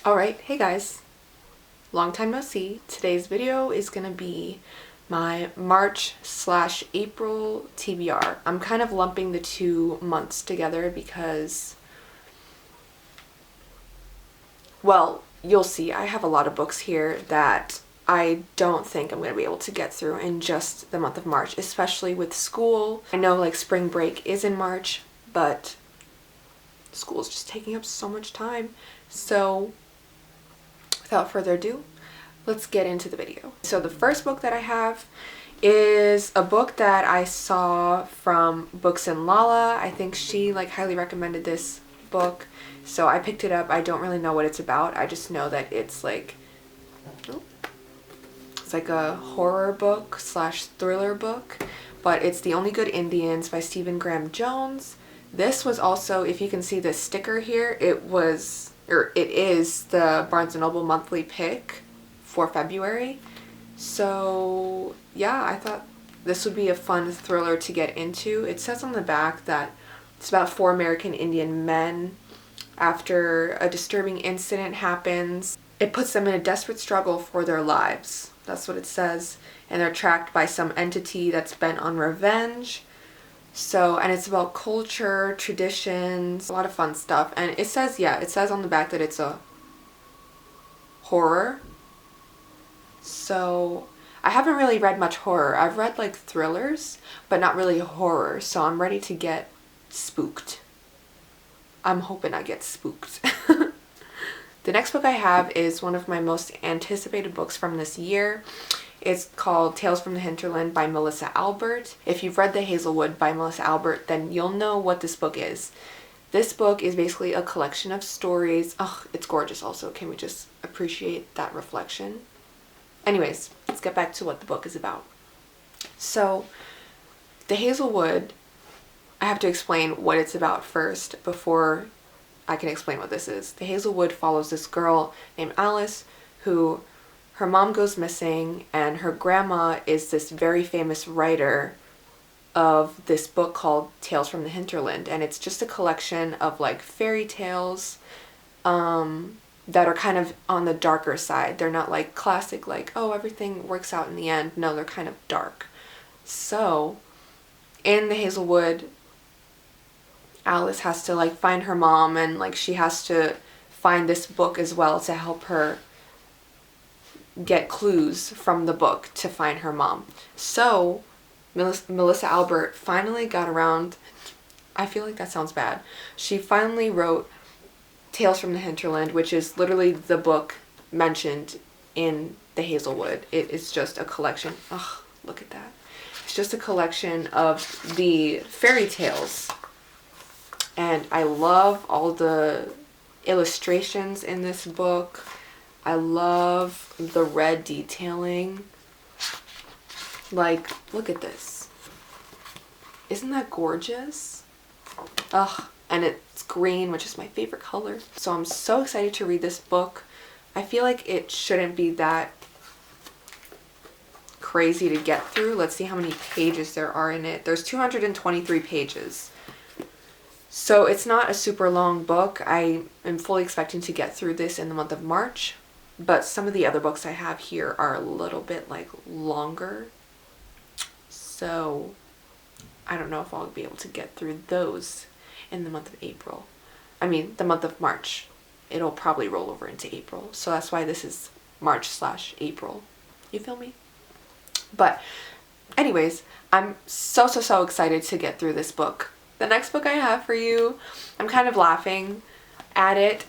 Alright, hey guys. Long time no see. Today's video is gonna be my March/April TBR. I'm kind of lumping the 2 months together because, well, you'll see. I have a lot of books here that I don't think I'm going to be able to get through in just the month of March, especially with school. I know like spring break is in March, but school's just taking up so much time. So without further ado, let's get into the video. So the first book that I have is a book that I saw from Books and Lala. I think she like highly recommended this book, so I picked it up. I don't really know what it's about. I just know that it's like a horror book slash thriller book, but it's The Only Good Indians by Stephen Graham Jones. This was also, if you can see the sticker here, it is the Barnes & Noble monthly pick for February. So yeah, I thought this would be a fun thriller to get into. It says on the back that it's about 4 American Indian men. After a disturbing incident happens, it puts them in a desperate struggle for their lives. That's what it says. And they're tracked by some entity that's bent on revenge. So, and it's about culture, traditions, a lot of fun stuff. And it says, yeah, it says on the back that it's a horror. So, I haven't really read much horror. I've read like thrillers, but not really horror. So I'm ready to get spooked. I'm hoping I get spooked. The next book I have is one of my most anticipated books from this year. It's called Tales from the Hinterland by Melissa Albert. If you've read The Hazelwood by Melissa Albert, then you'll know what this book is. This book is basically a collection of stories. Oh, it's gorgeous also. Can we just appreciate that reflection? Anyways, let's get back to what the book is about. So, The Hazelwood, I have to explain what it's about first before I can explain what this is. The Hazelwood follows this girl named Alice who, her mom goes missing, and her grandma is this very famous writer of this book called Tales from the Hinterland, and it's just a collection of like fairy tales that are kind of on the darker side. They're not like classic like, oh, everything works out in the end. No, they're kind of dark. So in The Hazelwood, Alice has to like find her mom, and like she has to find this book as well to help her get clues from the book to find her mom. So Melissa Albert finally got around, I feel like that sounds bad. She finally wrote Tales from the Hinterland, which is literally the book mentioned in The Hazelwood. It is just a collection. Oh, look at that. It's just a collection of the fairy tales. And I love all the illustrations in this book. I love the red detailing. Like, look at this. Isn't that gorgeous? Ugh, and it's green, which is my favorite color. So I'm so excited to read this book. I feel like it shouldn't be that crazy to get through. Let's see how many pages there are in it. There's 223 pages. So it's not a super long book. I am fully expecting to get through this in the month of March, but some of the other books I have here are a little bit like longer. So I don't know if I'll be able to get through those in the month of April. I mean, the month of March. It'll probably roll over into April. So that's why this is March/April. You feel me? But anyways, I'm so excited to get through this book. The next book I have for you, I'm kind of laughing at it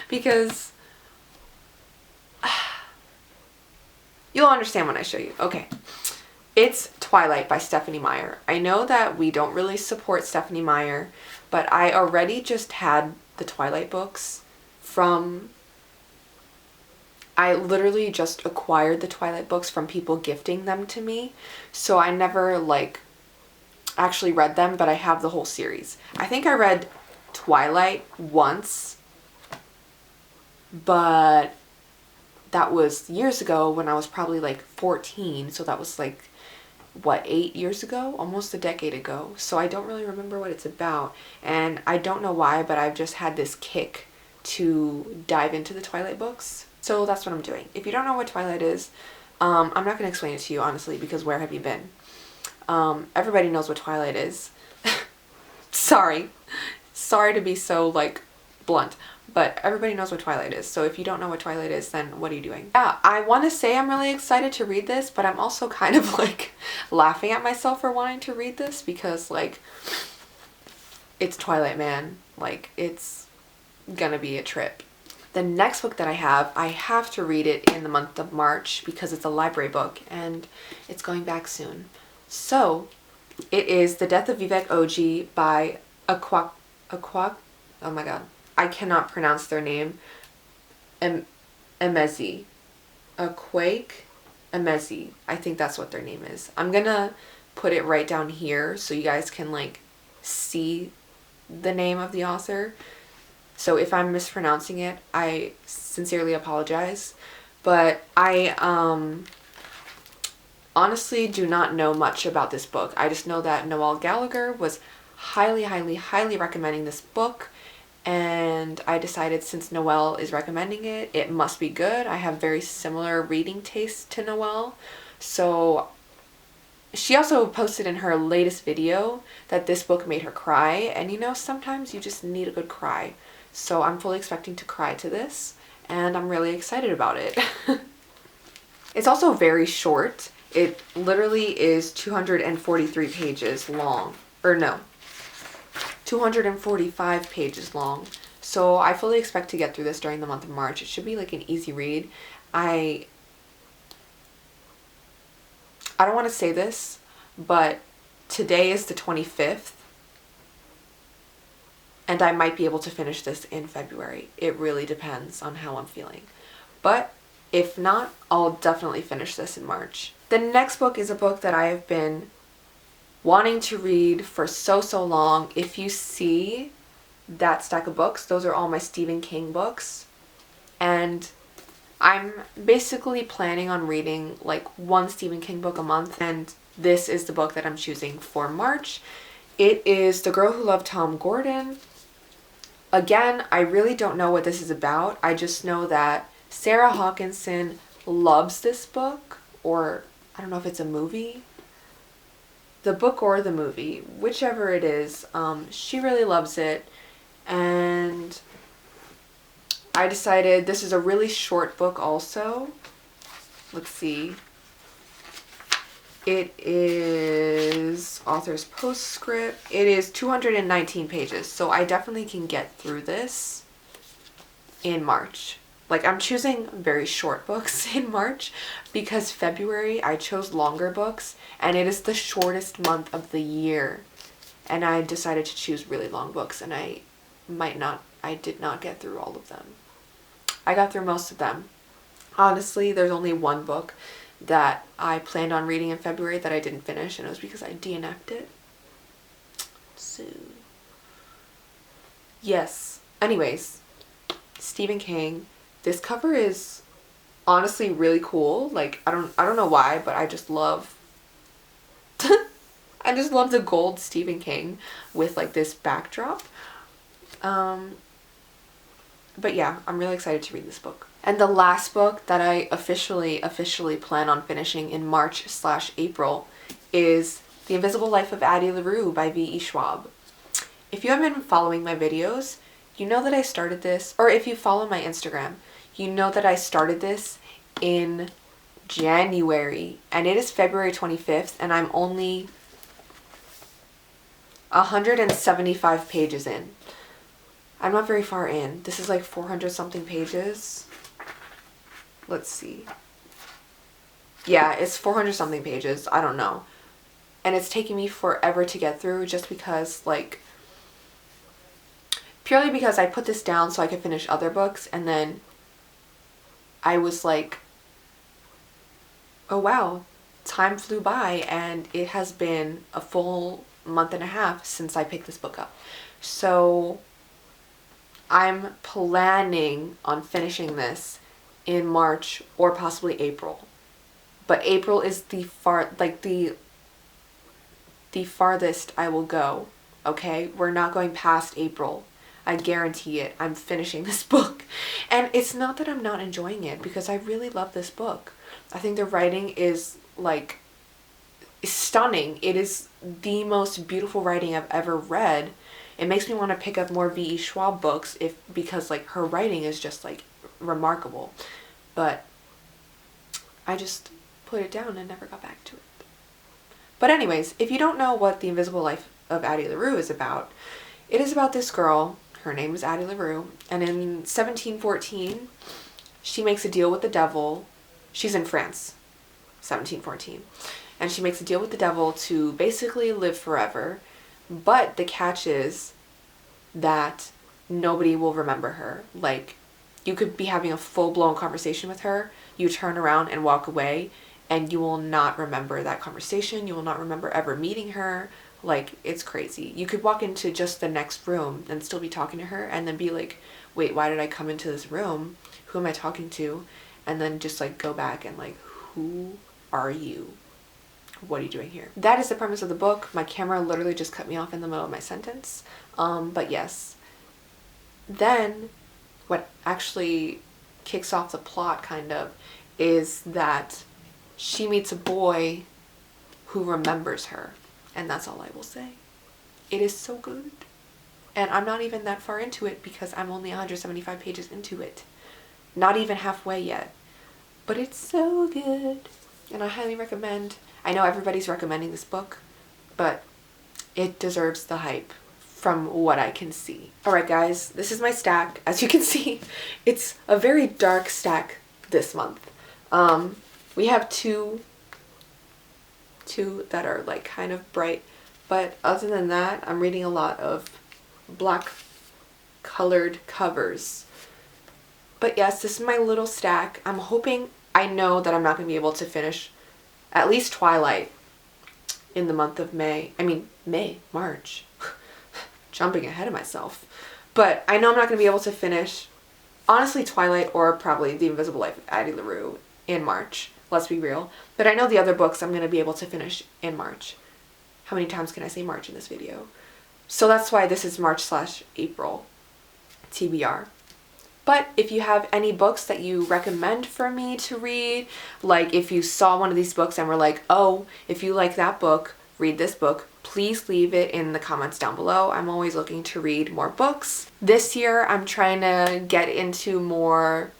because you'll understand when I show you. Okay. It's Twilight by Stephenie Meyer. I know that we don't really support Stephenie Meyer, but I already just had the Twilight books I literally just acquired the Twilight books from people gifting them to me. So I never like actually read them, but I have the whole series. I think I read Twilight once, but that was years ago when I was probably like 14. So that was like, what, 8 years ago? Almost a decade ago. So I don't really remember what it's about. And I don't know why, but I've just had this kick to dive into the Twilight books. So that's what I'm doing. If you don't know what Twilight is, I'm not going to explain it to you, honestly, because where have you been? Everybody knows what Twilight is. Sorry to be so, like, blunt, but everybody knows what Twilight is. So if you don't know what Twilight is, then what are you doing? Yeah, I want to say I'm really excited to read this, but I'm also kind of, like, laughing at myself for wanting to read this because, like, it's Twilight, man. Like, it's gonna be a trip. The next book that I have to read it in the month of March because it's a library book and it's going back soon. So it is The Death of Vivek Oji by oh my god, I cannot pronounce their name. Emezi. Emezi. I think that's what their name is. I'm gonna put it right down here so you guys can, like, see the name of the author. So if I'm mispronouncing it, I sincerely apologize. But I honestly do not know much about this book. I just know that Noelle Gallagher was highly recommending this book. And I decided since Noelle is recommending it, it must be good. I have very similar reading tastes to Noelle. So she also posted in her latest video that this book made her cry. And you know, sometimes you just need a good cry. So I'm fully expecting to cry to this. And I'm really excited about it. It's also very short. It literally is 243 pages long. Or no, 245 pages long. So I fully expect to get through this during the month of March. It should be like an easy read. I don't want to say this, but today is the 25th. And I might be able to finish this in February. It really depends on how I'm feeling. But if not, I'll definitely finish this in March. The next book is a book that I have been wanting to read for so long. If you see that stack of books, those are all my Stephen King books. And I'm basically planning on reading like one Stephen King book a month. And this is the book that I'm choosing for March. It is The Girl Who Loved Tom Gordon. Again, I really don't know what this is about. I just know that Sarah Hawkinson loves this book, or I don't know if it's a movie. The book or the movie, whichever it is, she really loves it. And I decided this is a really short book also. Let's see. It is author's postscript. It is 219 pages, so I definitely can get through this in March. Like, I'm choosing very short books in March because February I chose longer books and it is the shortest month of the year. And I decided to choose really long books and I did not get through all of them. I got through most of them. Honestly, there's only one book that I planned on reading in February that I didn't finish, and it was because I DNF'd it. So, yes. Anyways, Stephen King. This cover is honestly really cool. Like, I don't know why, but I just love I just love the gold Stephen King with like this backdrop. But yeah, I'm really excited to read this book. And the last book that I officially plan on finishing in March/April is The Invisible Life of Addie LaRue by V.E. Schwab. If you haven't been following my videos, you know that I started this, or if you follow my Instagram, you know that I started this in January, and it is February 25th, and I'm only 175 pages in. I'm not very far in. This is like 400 something pages. Let's see. Yeah, it's 400 something pages. I don't know. And it's taking me forever to get through just because, like, purely because I put this down so I could finish other books, and then I was like, oh wow, time flew by, and it has been a full month and a half since I picked this book up. So I'm planning on finishing this in March or possibly April. But April is the farthest I will go. Okay? We're not going past April. I guarantee it, I'm finishing this book. And it's not that I'm not enjoying it, because I really love this book. I think the writing is like stunning. It is the most beautiful writing I've ever read. It makes me want to pick up more V.E. Schwab books because like her writing is just like remarkable. But I just put it down and never got back to it. But anyways, if you don't know what The Invisible Life of Addie LaRue is about, it is about this girl. Her name is Addie LaRue, and in 1714, she makes a deal with the devil. She's in France, 1714, and she makes a deal with the devil to basically live forever. But the catch is that nobody will remember her. Like, you could be having a full-blown conversation with her, you turn around and walk away, and you will not remember that conversation. You will not remember ever meeting her. Like, it's crazy. You could walk into just the next room and still be talking to her, and then be like, wait, why did I come into this room? Who am I talking to? And then just like go back and like, who are you? What are you doing here? That is the premise of the book. My camera literally just cut me off in the middle of my sentence. But yes. Then what actually kicks off the plot kind of is that she meets a boy who remembers her. And that's all I will say. It is so good. And I'm not even that far into it because I'm only 175 pages into it. Not even halfway yet. But it's so good. And I highly recommend. I know everybody's recommending this book, but it deserves the hype from what I can see. Alright guys, this is my stack. As you can see, it's a very dark stack this month. We have two that are like kind of bright, but other than that, I'm reading a lot of black colored covers. But yes, this is my little stack. I'm hoping, I know that I'm not going to be able to finish at least Twilight in the month of March. Jumping ahead of myself. But I know I'm not going to be able to finish, honestly, Twilight or probably The Invisible Life of Addie LaRue in March. Let's be real. But I know the other books I'm going to be able to finish in March. How many times can I say March in this video? So that's why this is March/April TBR. But if you have any books that you recommend for me to read, like if you saw one of these books and were like, oh, if you like that book, read this book, please leave it in the comments down below. I'm always looking to read more books. This year, I'm trying to get into more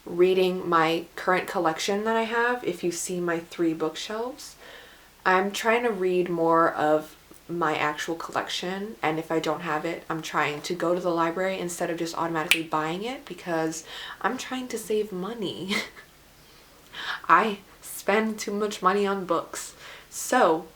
reading my current collection that I have. If you see my 3 bookshelves, I'm trying to read more of my actual collection, and if I don't have it, I'm trying to go to the library instead of just automatically buying it because I'm trying to save money. I spend too much money on books. So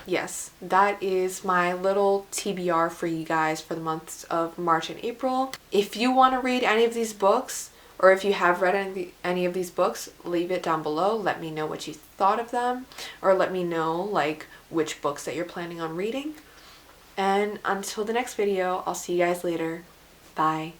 yes, that is my little TBR for you guys for the months of March and April. If you want to read any of these books, or if you have read any of these books, leave it down below. Let me know what you thought of them, or let me know like which books that you're planning on reading. And until the next video, I'll see you guys later. Bye.